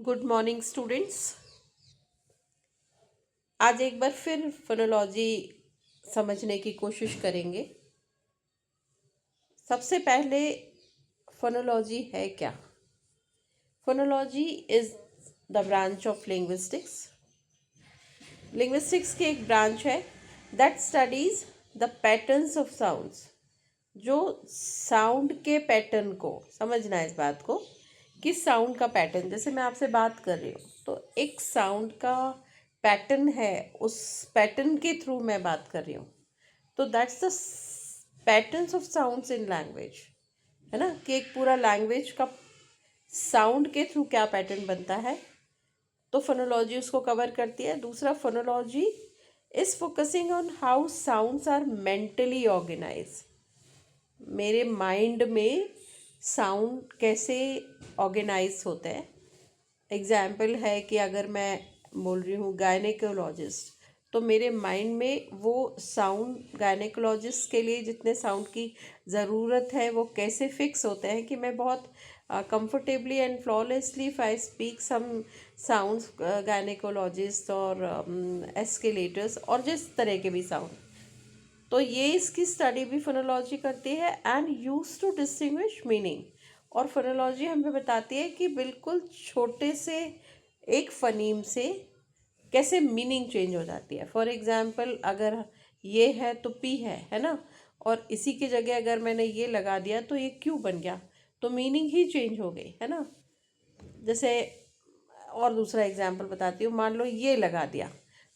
Good morning students. आज एक बार फिर फोनोलॉजी समझने की कोशिश करेंगे। सबसे पहले फोनोलॉजी है क्या? Phonology is the branch of linguistics. Linguistics की एक ब्रांच है that studies the patterns of sounds. जो साउंड के पैटर्न को समझना है, इस बात को कि साउंड का पैटर्न, जैसे मैं आपसे बात कर रही हूँ तो एक साउंड का पैटर्न है, उस पैटर्न के थ्रू मैं बात कर रही हूँ। तो that's the patterns of sounds in language, है ना, कि एक पूरा लैंग्वेज का साउंड के थ्रू क्या पैटर्न बनता है, तो फोनोलॉजी उसको कवर करती है। दूसरा, phonology is focusing on how sounds are mentally organise. मेरे माइंड में साउंड कैसे ऑर्गेनाइज होते हैं। एग्जाम्पल है कि अगर मैं बोल रही हूँ गायनेकोलॉजिस्ट, तो मेरे माइंड में वो साउंड, गायनेकोलॉजिस्ट के लिए जितने साउंड की ज़रूरत है वो कैसे फिक्स होते हैं कि मैं बहुत comfortably and flawlessly if I speak some sounds, gynaecologist और एस्केलेटर्स और जिस तरह के भी साउंड, तो ये इसकी स्टडी भी फोनोलॉजी करती है and use to distinguish meaning. और फोनोलॉजी हमें बताती है कि बिल्कुल छोटे से एक फनीम से कैसे मीनिंग चेंज हो जाती है। फॉर एग्जाम्पल, अगर ये है तो पी है ना, और इसी की जगह अगर मैंने ये लगा दिया तो ये क्यों बन गया, तो मीनिंग ही चेंज हो गई, है ना। जैसे और दूसरा एग्जाम्पल बताती हूँ, मान लो ये लगा दिया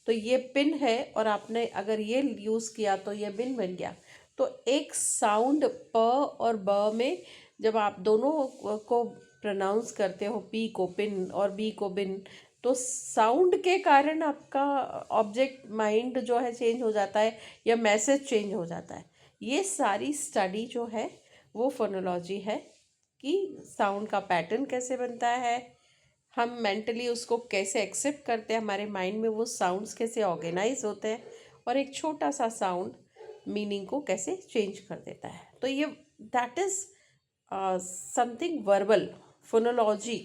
तो ये पिन है, और आपने अगर ये यूज़ किया तो ये बिन बन गया। तो एक साउंड प और ब में जब आप दोनों को प्रोनाउंस करते हो, पी को पिन और बी को बिन, तो साउंड के कारण आपका ऑब्जेक्ट माइंड जो है चेंज हो जाता है या मैसेज चेंज हो जाता है। ये सारी स्टडी जो है वो फोनोलॉजी है, कि साउंड का पैटर्न कैसे बनता है, हम मेंटली उसको कैसे एक्सेप्ट करते हैं, हमारे माइंड में वो साउंड्स कैसे ऑर्गेनाइज होते हैं, और एक छोटा सा साउंड मीनिंग को कैसे चेंज कर देता है। तो ये that is something verbal phonology.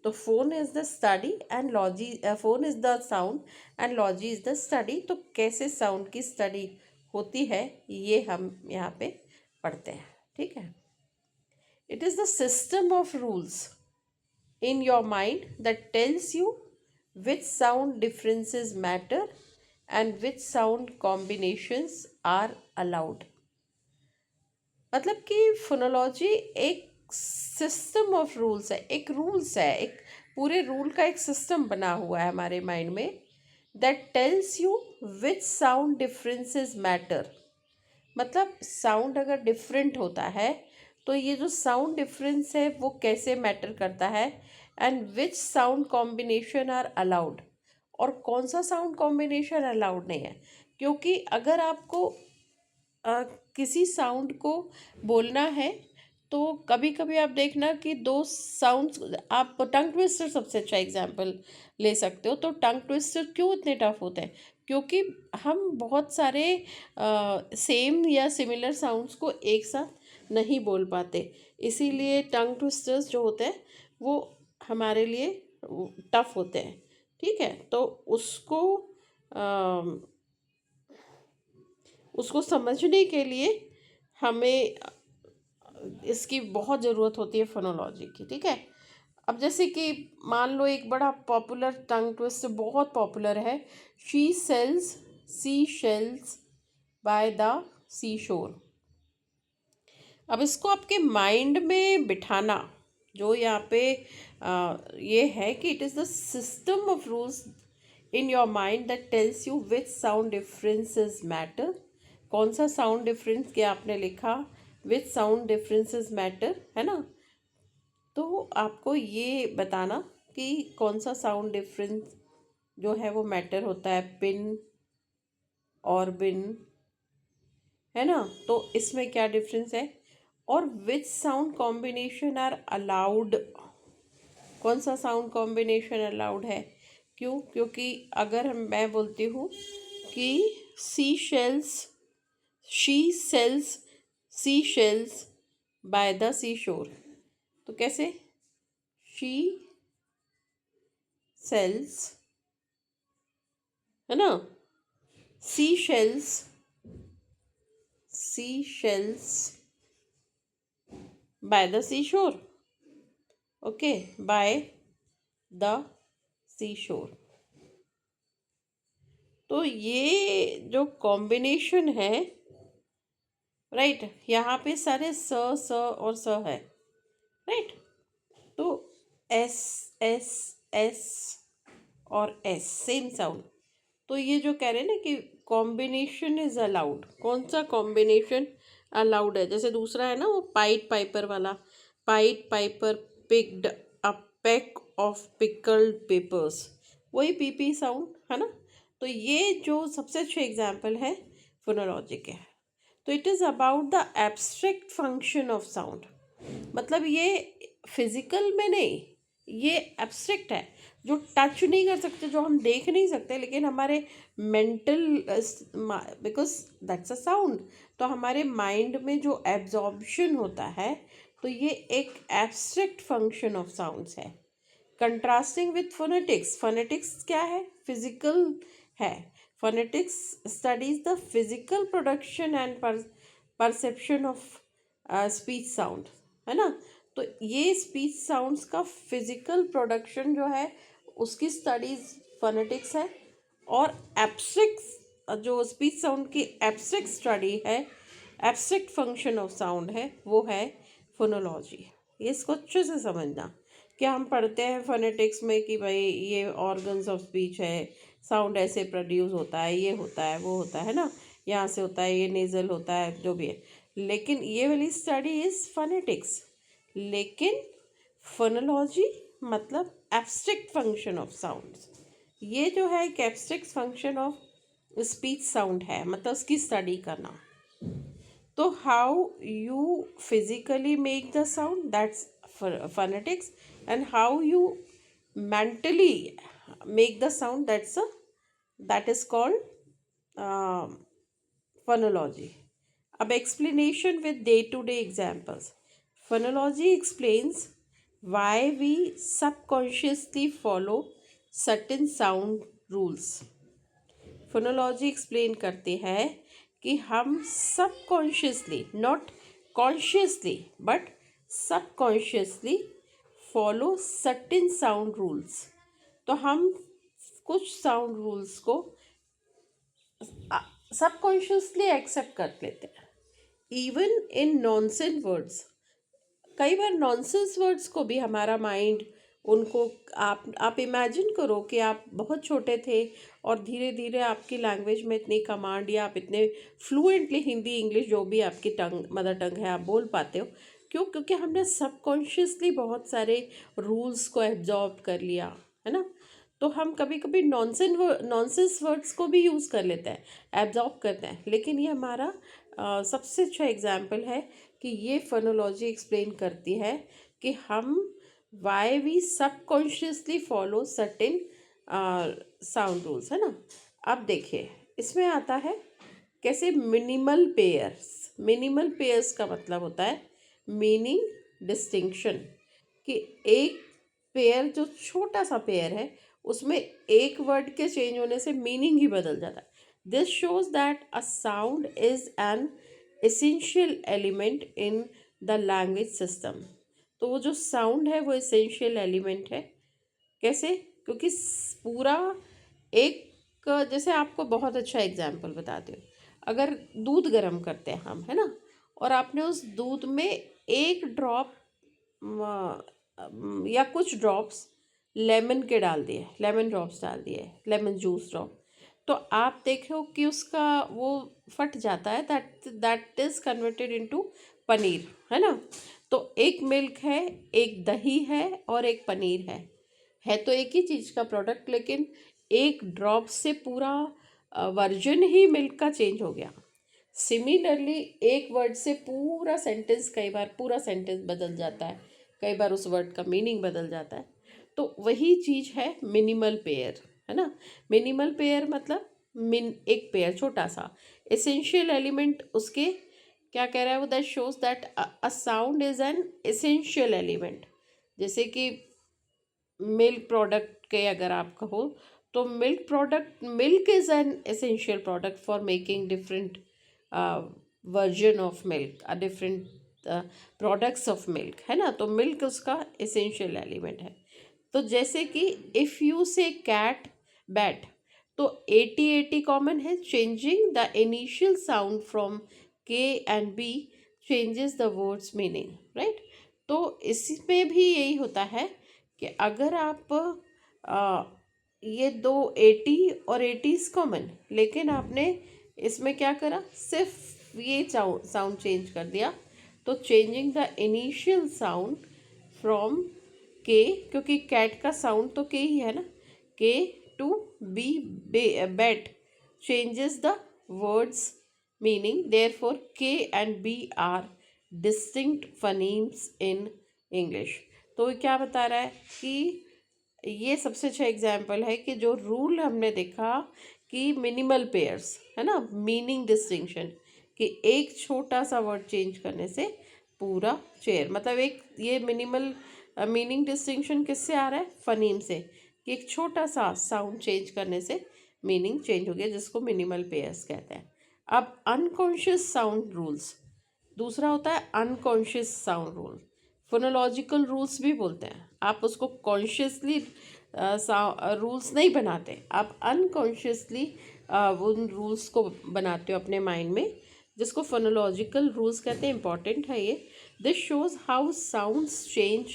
तो phone is the study and logy, phone is the sound and logy is the study. तो कैसे साउंड की स्टडी होती है ये हम यहाँ पे पढ़ते हैं, ठीक है। It is the system of rules in your mind that tells you which sound differences matter and which sound combinations are allowed। मतलब कि फोनोलॉजी एक सिस्टम ऑफ रूल्स है, एक रूल्स है, एक पूरे रूल का एक सिस्टम बना हुआ है हमारे माइंड में, that tells you which sound differences matter. मतलब साउंड अगर डिफरेंट होता है तो ये जो साउंड डिफरेंस है वो कैसे मैटर करता है, and which sound combination are allowed, और कौन सा साउंड कॉम्बिनेशन अलाउड नहीं है। क्योंकि अगर आपको किसी साउंड को बोलना है तो कभी कभी आप देखना कि दो साउंड्स, आप टंग ट्विस्टर सबसे अच्छा एग्जांपल ले सकते हो। तो टंग ट्विस्टर क्यों इतने टफ होते हैं, क्योंकि हम बहुत सारे सेम या सिमिलर साउंड्स को एक साथ नहीं बोल पाते, इसीलिए टंग ट्विस्टर्स जो होते हैं वो हमारे लिए टफ होते हैं, ठीक है। तो उसको उसको समझने के लिए हमें इसकी बहुत ज़रूरत होती है फोनोलॉजी की, ठीक है। अब जैसे कि मान लो एक बड़ा पॉपुलर टंग ट्विस्ट बहुत पॉपुलर है, she sells sea shells by the sea shore. अब इसको आपके माइंड में बिठाना, जो यहाँ पे ये है कि it is the system of rules in your mind that tells you which sound differences matter. कौन सा साउंड डिफरेंस क्या आपने लिखा, विच साउंड डिफरेंसेस मैटर, है ना। तो आपको ये बताना कि कौन सा साउंड डिफरेंस जो है वो मैटर होता है, पिन और बिन, है ना। तो इसमें क्या डिफरेंस है, और which sound combination are allowed, कौन सा साउंड कॉम्बिनेशन अलाउड है। क्यों, क्योंकि अगर मैं बोलती हूँ कि sea shells, she sells sea shells by the sea shore, तो कैसे, शी सेल्स, है ना, sea shells, sea shells by the sea shore, okay, bye the sea shore. तो ये जो कॉम्बिनेशन है, राइट, यहाँ पे सारे स और स है, राइट। तो एस एस एस और एस सेम साउंड। तो ये जो कह रहे हैं ना कि कॉम्बिनेशन इज अलाउड, कौन सा कॉम्बिनेशन अलाउड है? जैसे दूसरा है ना वो पाइट पाइपर वाला, पाइट Piper picked a pack of pickled papers, वही पीपी साउंड है ना। तो ये जो सबसे अच्छे एग्जाम्पल है फोनोलॉजी के। तो it is about the abstract function of sound, मतलब ये फिजिकल में नहीं, ये एब्स्ट्रैक्ट है, जो टच नहीं कर सकते, जो हम देख नहीं सकते, लेकिन हमारे mental, because that's a sound, तो हमारे माइंड में जो एब्जॉर्प्शन होता है, तो ये एक एब्स्ट्रैक्ट फंक्शन ऑफ साउंड्स है। कंट्रास्टिंग विथ फोनेटिक्स, फोनेटिक्स क्या है? फिजिकल है। Phonetics studies the physical production and perception of speech sound, है ना। तो ये स्पीच साउंड्स का फिजिकल प्रोडक्शन जो है उसकी स्टडीज फोनेटिक्स है, और एब्स्ट्रैक्ट जो स्पीच साउंड की एब्स्ट्रैक्ट स्टडी है, एब्स्ट्रैक्ट फंक्शन ऑफ साउंड है, वो है फोनोलॉजी। ये इसको अच्छे से समझना। क्या हम पढ़ते हैं फोनेटिक्स में कि भाई ये ऑर्गन्स ऑफ स्पीच है, साउंड ऐसे प्रोड्यूस होता है, ये होता है, वो होता है ना, यहाँ से होता है, ये नेज़ल होता है, जो भी है, लेकिन ये वाली स्टडी इज़ फोनेटिक्स। लेकिन फोनोलॉजी मतलब एब्स्ट्रैक्ट फंक्शन ऑफ साउंड्स, ये जो है एक abstract function of speech sound है, मतलब उसकी स्टडी करना। तो how you physically make the sound, that's phonetics, and how you mentally make the sound, that is called phonology. अब explanation with day to day examples. Phonology explains why we subconsciously follow certain sound rules. Phonology explain करती है कि हम subconsciously, not consciously but subconsciously follow certain sound rules. तो हम कुछ sound rules को subconsciously accept कर लेते हैं, इवन इन नॉनसेंस वर्ड्स। कई बार नॉनसेंस वर्ड्स को भी हमारा माइंड उनको, आप इमेजिन करो कि आप बहुत छोटे थे और धीरे धीरे आपकी लैंग्वेज में इतनी कमांड, या आप इतने फ्लुएंटली हिंदी इंग्लिश जो भी आपकी टंग मदर टंग है आप बोल पाते हो। क्यों? क्योंकि हमने सबकॉन्शियसली बहुत सारे रूल्स को एब्जॉर्ब कर लिया, है ना। तो हम कभी कभी नॉनसेंस वर्ड्स को भी यूज़ कर लेते हैं, एब्जॉर्ब करते हैं, लेकिन ये हमारा सबसे अच्छा एग्जाम्पल है कि ये फोनोलॉजी एक्सप्लेन करती है कि हम why we subconsciously follow certain sound rules, है ना। अब देखिए इसमें आता है कैसे मिनिमल पेयर्स। मिनिमल पेयर्स का मतलब होता है मीनिंग डिस्टिंक्शन, कि एक पेयर जो छोटा सा पेयर है उसमें एक वर्ड के चेंज होने से मीनिंग ही बदल जाता है। This shows that a sound is an essential element in the language system. तो वो जो साउंड है वो एसेंशियल एलिमेंट है। कैसे? क्योंकि पूरा एक, जैसे आपको बहुत अच्छा एग्जाम्पल बताती हूँ, अगर दूध गर्म करते हैं हम, है ना, और आपने उस दूध में एक ड्रॉप या कुछ ड्रॉप्स लेमन के डाल दिए, लेमन ड्रॉप्स डाल दिए, लेमन जूस ड्रॉप, तो आप देखो कि उसका वो फट जाता है, that is converted into paneer, है ना। तो एक मिल्क है, एक दही है और एक पनीर है तो एक ही चीज़ का प्रोडक्ट, लेकिन एक ड्रॉप से पूरा वर्जन ही मिल्क का चेंज हो गया। सिमिलरली एक वर्ड से पूरा सेंटेंस, कई बार पूरा सेंटेंस बदल जाता है, कई बार उस वर्ड का मीनिंग बदल जाता है। तो वही चीज़ है मिनिमल पेयर, है ना। मिनिमल पेयर मतलब एक पेयर छोटा सा, एसेंशियल एलिमेंट उसके, क्या कह रहा है वो, that shows that a sound is an essential element. जैसे कि मिल्क प्रोडक्ट के अगर आप कहो तो milk is an essential product for making different version of milk, different products of milk, है ना। तो मिल्क उसका एसेंशियल एलिमेंट है। तो जैसे कि if you say cat bat, तो 80 कॉमन है। Changing the initial sound from K and B changes the words meaning, right. तो इसमें भी यही होता है कि अगर आप ये दो 80 और 80s कॉमन, लेकिन आपने इसमें क्या करा, सिर्फ ये साउंड चेंज कर दिया, तो changing the initial sound from के, क्योंकि कैट का साउंड तो के ही है ना, K to B bat changes the words meaning. Therefore k and b are distinct phonemes in English. तो ये क्या बता रहा है कि ये सबसे अच्छा एग्जाम्पल है कि जो रूल हमने देखा कि मिनिमल पेयर्स, है ना, मीनिंग डिस्टिंक्शन, कि एक छोटा सा वर्ड चेंज करने से पूरा चेयर, मतलब एक ये मिनिमल मीनिंग डिस्टिंक्शन किससे आ रहा है, फनीम से, कि एक छोटा सा साउंड चेंज करने से मीनिंग चेंज हो गया, जिसको मिनिमल पेयर्स कहते हैं। अब अनकॉन्शियस साउंड रूल्स, दूसरा होता है unconscious sound rule, phonological rules भी बोलते हैं। आप उसको कॉन्शियसली रूल्स नहीं बनाते, आप अनकॉन्शियसली उन रूल्स को बनाते हो अपने माइंड में, जिसको फोनोलॉजिकल रूल्स कहते हैं। इंपॉर्टेंट है ये। This shows how sounds change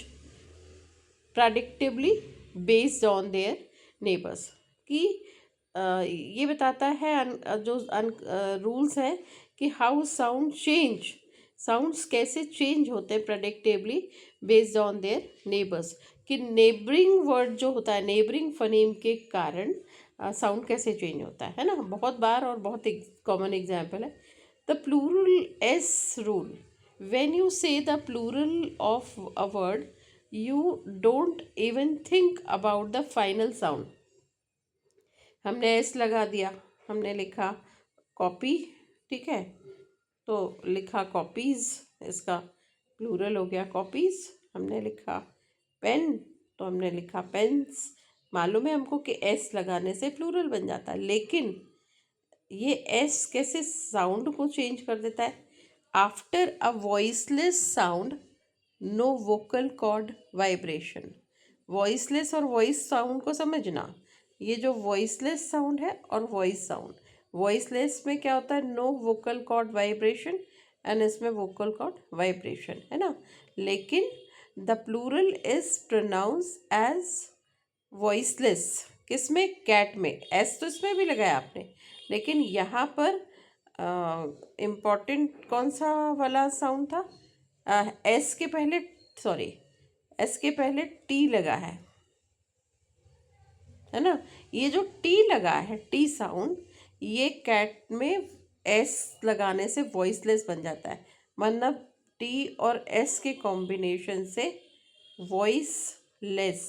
predictively based on their neighbours, कि ये बताता है जो रूल्स हैं कि हाउ साउंड्स कैसे चेंज होते हैं predictably based on their neighbours, कि नेबरिंग वर्ड जो होता है, नेबरिंग फनीम के कारण साउंड कैसे चेंज होता है ना। बहुत बार और बहुत कॉमन एग्जाम्पल है the plural S rule. When you say the plural of a word you don't even think about the final sound. हमने एस लगा दिया, हमने लिखा कॉपी, ठीक है, तो लिखा कॉपीज़, इसका प्लूरल हो गया कॉपीज़। हमने लिखा पेन, तो हमने लिखा पेन्स। मालूम है हमको कि एस लगाने से प्लूरल बन जाता है, लेकिन ये एस कैसे साउंड को चेंज कर देता है। After a voiceless sound no vocal cord vibration. Voiceless और वॉइस साउंड को समझना, ये जो वॉइसलेस साउंड है और वॉइस साउंड, वॉइसलेस में क्या होता है, no vocal cord vibration, and इसमें वोकल कॉर्ड वाइब्रेशन, है ना। लेकिन the plural is pronounce as voiceless, किसमें, कैट में। एस तो इसमें भी लगाया आपने, लेकिन यहाँ पर इम्पॉर्टेंट कौन सा वाला साउंड था, एस के पहले, सॉरी, एस के पहले टी लगा है ना। ये जो टी लगा है, टी साउंड, ये कैट में एस लगाने से वॉइसलेस बन जाता है, मतलब टी और एस के कॉम्बिनेशन से वॉइसलेस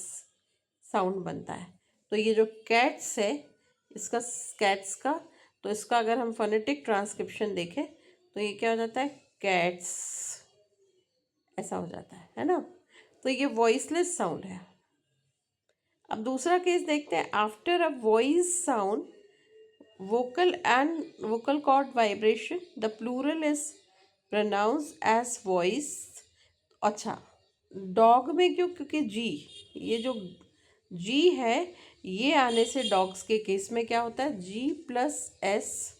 साउंड बनता है। तो ये जो कैट्स है, इसका कैट्स का, तो इसका अगर हम फोनेटिक ट्रांसक्रिप्शन देखें तो ये क्या हो जाता है, कैट्स, ऐसा हो जाता है ना। तो ये वॉइसलेस साउंड है। अब दूसरा केस देखते हैं। After a voice sound vocal cord vibration the plural is pronounce as voice. अच्छा, डॉग में क्यों, क्योंकि जी, ये जो जी है, ये आने से डॉग्स के केस में क्या होता है, जी प्लस एस,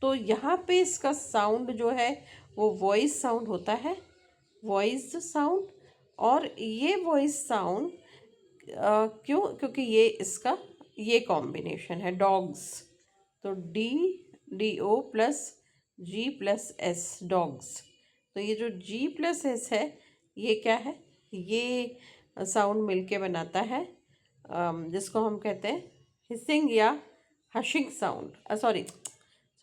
तो यहाँ पे इसका साउंड जो है वो वॉइस साउंड होता है, वॉइस साउंड। और ये वॉइस साउंड क्यों, क्योंकि ये इसका ये कॉम्बिनेशन है डॉग्स, तो डी डी ओ प्लस जी प्लस एस, डॉग्स। तो ये जो जी प्लस एस है, ये क्या है, ये साउंड मिलके बनाता है जिसको हम कहते हैं हिसिंग या hushing sound, sorry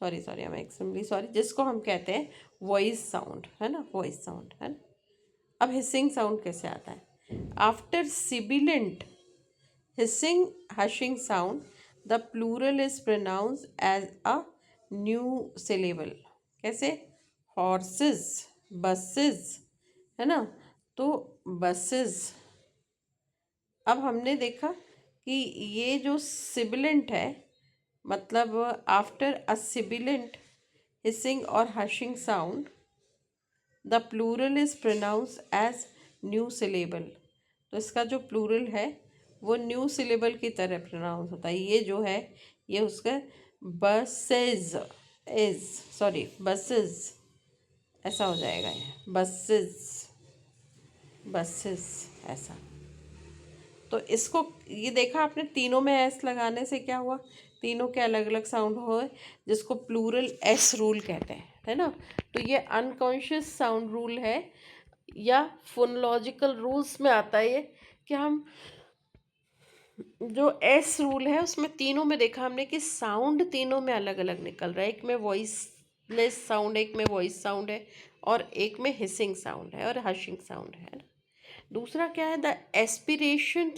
I am extremely sorry, जिसको हम कहते हैं वॉइस साउंड, है ना, वॉइस साउंड है ना। अब हिसिंग साउंड कैसे आता है। After sibilant hissing hushing sound the plural is pronounce as a new syllable. कैसे, हॉर्सेस, बसेस, है ना, तो बसेस, अब हमने देखा कि ये जो सिबिलेंट है, मतलब आफ्टर अ सिबिलेंट हिसिंग और hushing sound the plural is pronounce as new syllable. तो इसका जो प्लूरल है वो न्यू सिलेबल की तरह प्रोनाउंस होता है। ये जो है ये उसका बसेज इज, सॉरी बसेज ऐसा हो जाएगा, ये बसेज, बसेस ऐसा। तो इसको ये देखा आपने, तीनों में एस लगाने से क्या हुआ, तीनों के अलग अलग साउंड हुए, जिसको प्लूरल एस रूल कहते हैं, है ना। तो ये अनकॉन्शियस साउंड रूल है, या फोनोलॉजिकल रूल्स में आता है ये, कि हम जो एस रूल है उसमें तीनों में देखा हमने कि साउंड तीनों में अलग अलग निकल रहा है। एक में वॉइसलेस साउंड, एक में वॉइस साउंड है, और एक में हिसिंग साउंड है और हशिंग साउंड है। दूसरा क्या है, द एस्पिरेशन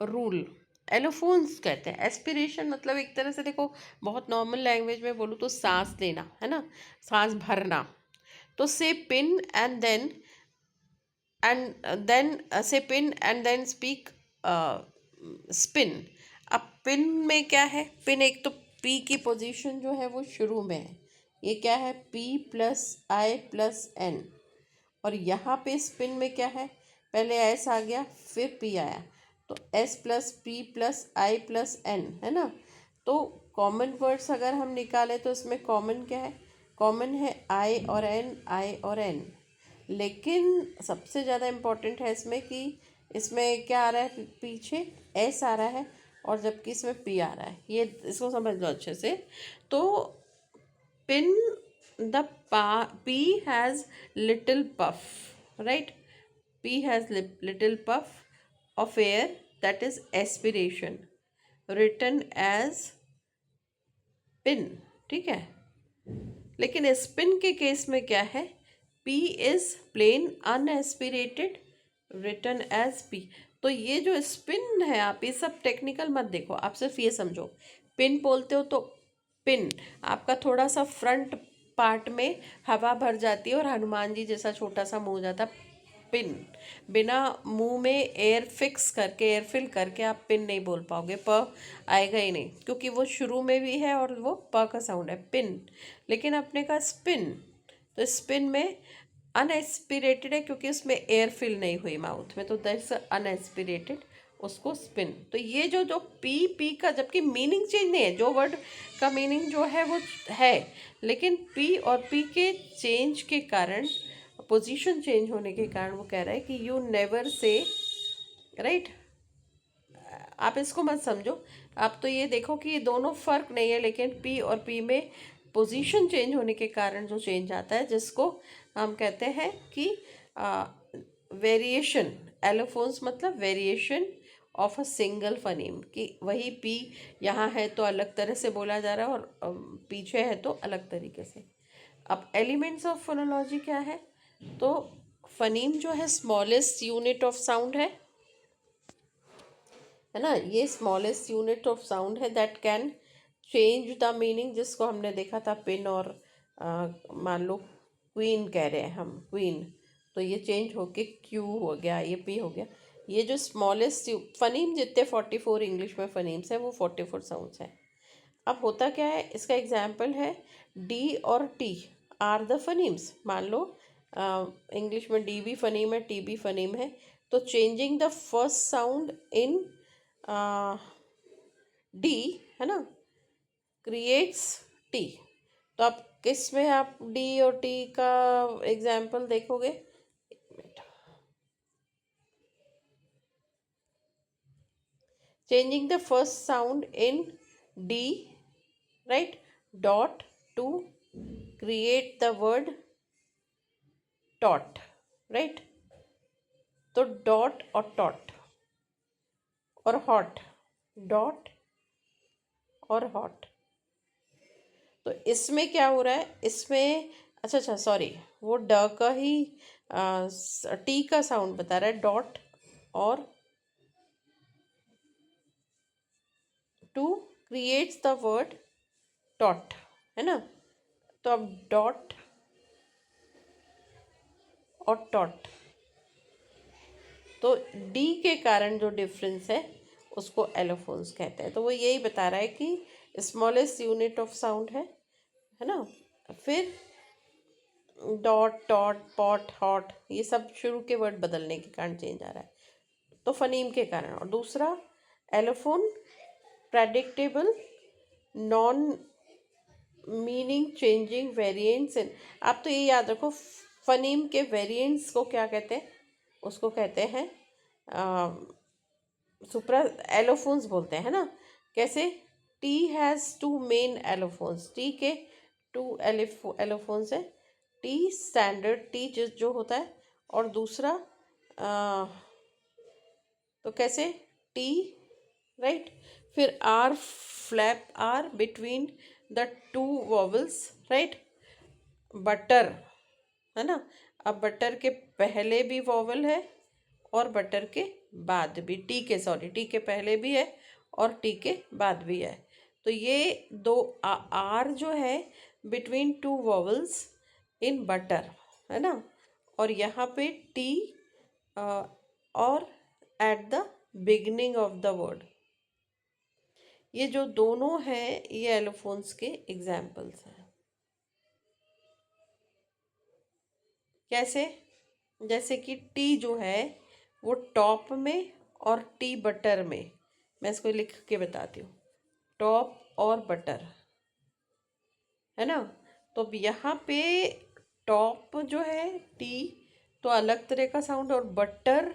रूल, एलोफोन्स कहते हैं। एस्पिरेशन मतलब एक तरह से देखो, बहुत नॉर्मल लैंग्वेज में बोलूँ तो सांस लेना, है ना, सांस भरना। तो say pin and then say pin and then speak spin. अब पिन में क्या है, पिन एक तो पी की पोजीशन जो है वो शुरू में है, ये क्या है पी प्लस आई प्लस एन। और यहाँ पे स्पिन में क्या है, पहले एस आ गया फिर पी आया, तो एस प्लस पी प्लस आई प्लस एन, है ना। तो कॉमन वर्ड्स अगर हम निकालें तो इसमें कॉमन क्या है, कॉमन है आई और एन, आई और एन। लेकिन सबसे ज़्यादा इम्पोर्टेंट है इसमें कि इसमें क्या आ रहा है, पीछे एस आ रहा है, और जबकि इसमें पी आ रहा है। ये इसको समझ लो अच्छे से। तो pin, the p has little puff, right? P has little puff of air, that is aspiration, written as pin, ठीक है। लेकिन स्पिन के केस में क्या है, P is plain unaspirated, written as P। तो ये जो स्पिन है, आप ये सब टेक्निकल मत देखो, आप सिर्फ ये समझो, पिन बोलते हो तो पिन आपका थोड़ा सा फ्रंट पार्ट में हवा भर जाती है और हनुमान जी जैसा छोटा सा मुंह हो जाता है। पिन, बिना मुंह में एयर फिक्स करके, एयर फिल करके आप पिन नहीं बोल पाओगे, प आएगा ही नहीं, क्योंकि वो शुरू में भी है और वो प का साउंड है, पिन। लेकिन अपने का स्पिन, तो स्पिन में अनएस्पिरेटेड है क्योंकि उसमें एयर फिल नहीं हुई माउथ में, तो दैट्स अनएस्पिरेटेड, उसको स्पिन। तो ये जो जो पी का, जबकि मीनिंग चेंज नहीं है, जो वर्ड का मीनिंग जो है वो है, लेकिन पी और पी के चेंज के कारण, पोजीशन चेंज होने के कारण वो कह रहा है कि यू नेवर से, राइट। आप इसको मत समझो, आप तो ये देखो कि ये दोनों फर्क नहीं है, लेकिन पी और पी में पोजीशन चेंज होने के कारण जो चेंज आता है, जिसको हम कहते हैं कि वेरिएशन। एलोफोन्स मतलब variation of a single phoneme, कि वही पी यहाँ है तो अलग तरह से बोला जा रहा है, और पीछे है तो अलग तरीके से। अब एलिमेंट्स ऑफ फोनोलॉजी क्या है, तो फनीम जो है स्मॉलेस्ट यूनिट ऑफ साउंड है ना, ये स्मॉलेस्ट यूनिट ऑफ साउंड है that can change the meaning, जिसको हमने देखा था पिन और मान लो क्वीन कह रहे हैं हम, क्वीन, तो ये चेंज होके क्यू हो गया, ये पी हो गया। ये जो स्मॉलेस्ट फनीम, जितने 44 इंग्लिश में फनीम्स है वो 44 साउंड्स हैं। अब होता क्या है, इसका एग्जाम्पल है डी और टी आर द फनीम्स। मान लो इंग्लिश में डी भी फनीम है, टी भी फनीम है, तो changing the first sound in D, है ना, क्रिएट्स टी। तो आप किस में आप डी और टी का एग्जाम्पल देखोगे, changing the first sound in D, right, dot to create the word tot, right। तो डॉट और टॉट और हॉट, डॉट और हॉट, तो इसमें क्या हो रहा है, इसमें अच्छा अच्छा सॉरी, वो ड का ही टी का साउंड बता रहा है, डॉट और to creates the word tot, है ना। तो अब डॉट और टॉट, तो डी के कारण जो डिफरेंस है उसको एलोफोन्स कहते हैं। तो वो यही बता रहा है कि स्मॉलेस्ट यूनिट ऑफ साउंड है ना। फिर डॉट टॉट पॉट हॉट ये सब शुरू के वर्ड बदलने के कारण चेंज आ रहा है, तो फनीम के कारण। और दूसरा allophone predictable non meaning changing variants in. आप तो ये याद रखो, फनीम के वेरिएंट्स को क्या कहते हैं, उसको कहते हैं सुप्रा एलोफोन्स बोलते हैं ना। कैसे? T has two main allophones, T के टू एलोफोन्स है। टी स्टैंडर्ड टी जो होता है, और दूसरा तो कैसे टी, राइट। फिर R flap R between the two vowels, right. Butter है ना। अब बटर के पहले भी वॉवल है और बटर के बाद भी, टी के पहले भी है और टी के बाद भी है। तो ये दो आर जो है between two vowels in butter, है ना। और यहाँ पे टी और at the beginning of the word. ये जो दोनों हैं ये एलोफोन्स के एग्जाम्पल्स हैं। कैसे? जैसे कि टी जो है वो टॉप में और टी बटर में। मैं इसको लिख के बताती हूँ, टॉप और बटर, है ना। तो अब यहाँ पे टॉप जो है टी तो अलग तरह का साउंड, और बटर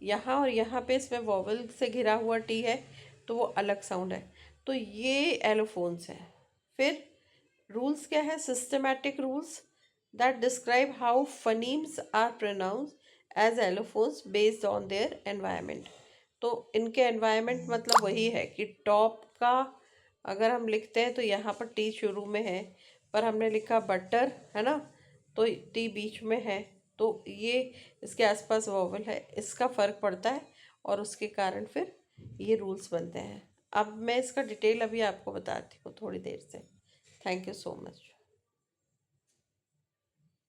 यहाँ और यहाँ पे इसमें वॉवल से घिरा हुआ टी है तो वो अलग साउंड है। तो ये एलोफोन्स है। फिर रूल्स क्या है? Systematic rules that describe how phonemes are pronounce as allophones based on their environment. तो इनके एनवायरनमेंट मतलब वही है कि टॉप का अगर हम लिखते हैं तो यहाँ पर टी शुरू में है, पर हमने लिखा बटर, है ना, तो टी बीच में है, तो ये इसके आसपास वॉवल है, इसका फ़र्क पड़ता है और उसके कारण फिर ये रूल्स बनते हैं। अब मैं इसका डिटेल अभी आपको बताती हूँ थोड़ी देर से। Thank you so much.